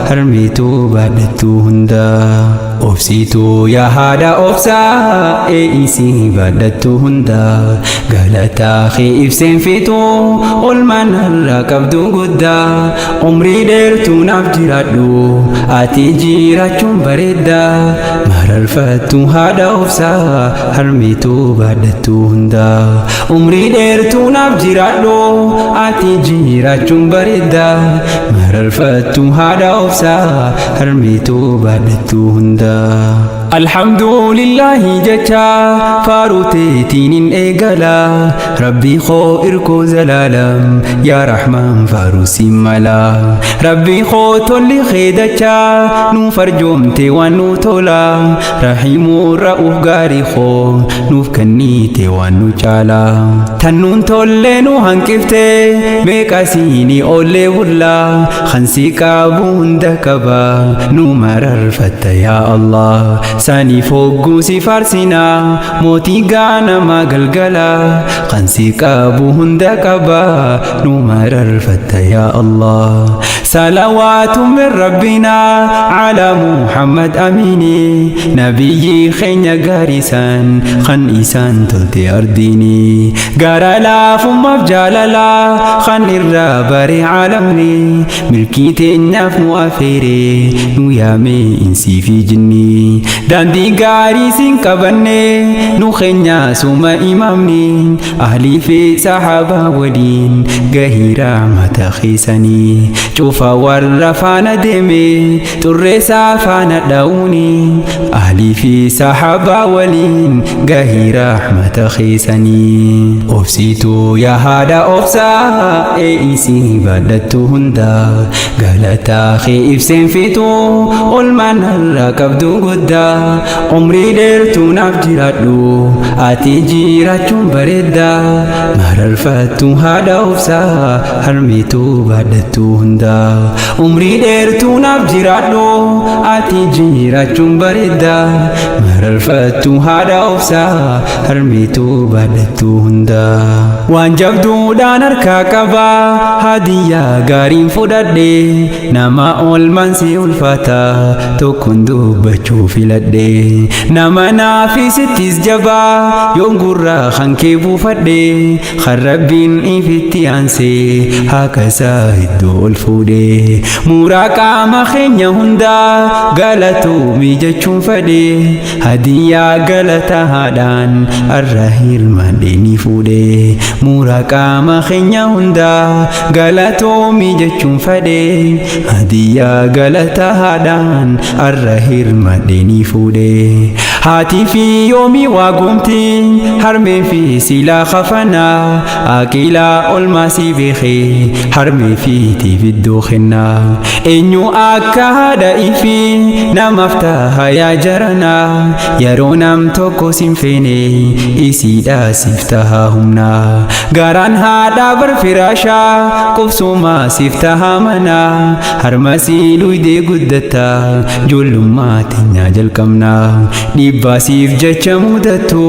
harmeetu baadhattu hunda. Obsituu yaa haadha obsaa ee'isii baadhattu hunda. Galataa kee ibseen fitu olmaan har'a qabdu guddaa. Umrii dheertuu naaf jiraadhu ati jiraachuun bareedda. Mararfattu haadha obsaa harmeetu baadhattu hunda. Umrii dheertuu naaf jiraadhu ati jiraachuun bareedda. Mararfattu haadha obsaa harmeetu baadhattu hunda. Alhamdulillahi jecha faaruteetiin eegala. Rabbi koo irkoo zalaalam yaa Rahmaan faarusi mala. Rabbi koo tolli keedacha nuuf arjoomte waan nu tola. Rahiimuu ra'uuf gaarii koo nuuf kennite waan nu caala. Tannuun tollee nu hanqifte meeqasiini oollee bulla. Khansi qabu hunda qaba nu mararfatta yaa Allah. Sani fogguu si faarsina mootii ganama galgala. Khansi qabu hunda qaba nu mararfatta yaa Allah. صلوات من ربنا على محمد أميني نبي خين غارسان خن إسان تلتي أرديني غارلا فم بجاللا خن الرابر عالمني ملكي تنف مؤفيري نويامي إنسي في جني داندي غارسين كبني نو خينيا سوما إمامني أهلي في صحابة ودين غهيرا متخيساني فورا فانا دمي ترسا فانا داوني أهلي في صحابة ولين قهي رحمة خيساني. أفسيتو يا هذا أفسا إيسي بدتو هندا. قالتا خي إفسين فيتو والمن الركب دو قدا. عمري ديرتو نفجراتو آتي جيراتو بردا. مررفتو هذا أفسا هرميتو بدتو هندا. Umrii dheertuu naaf jiraadhu ati jiraachuun bareedda. Mararfattu haadha obsaa harmeetu baadhattu hunda. Waan jabduudhaan harkaa qaba hadiyyaa gaariin fudhadhe. Nama oolmaan si ulfaata tokkoon dubbachuu filadhe. Nama naafisittis jaba yoon gurra kan kee buufadhe. Kan Rabbiin ifitti aansee hakasaa iddoo ol fuudhe. Muraqama khenya hunda galatoomii jechuun fedhe. Hadiyyaa galata haadhaan arrahil mandeni fuudhe. Muraqama khenya hunda galatoomii jechuun fedhe. Hadiyyaa galata haadhaan arrahil mandeni fuudhe. Haati fi yoomii waa gomti harmee fi silaa khafana. Aqilaa olmaa si beekee harmee fi tiifiddoo kenna. Eenyu akka haadha ifi namaaf taha yaa jarana. Yeroo nam tokko sin feene isiidha siif taha humna. Garaan haadha bar firaasha qubsuma siif taha mana. Harmasi luydee guddata joollummaa teenya jalqabna. Dhibbaa siif jecha mudatu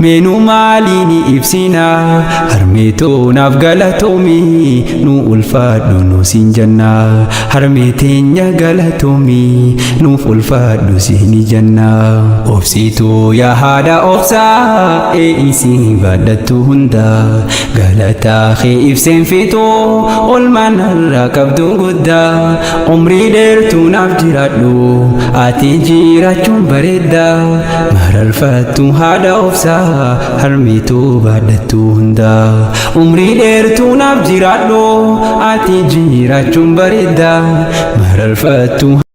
meenuu maaliini ibsina. Harmeetoo naaf galatoomi nu ulfaadhu nu siin janna. Harmee teenya galatoomi nuuf ulfaadhu siin janna. Obsituu yaa haadha obsaa ee'isii baadhattu hunda. Galataa kee ibseen fitu olmaan har'a qabdu guddaa. Umrii dheertuu naaf jiraadhu ati jiraachuun bareedda. Mararfattu haadha obsaa harmeetu baadhattu hunda. Umrii dheertuu naaf jiraadhu ati jiraachuun bareedda. Mararfattu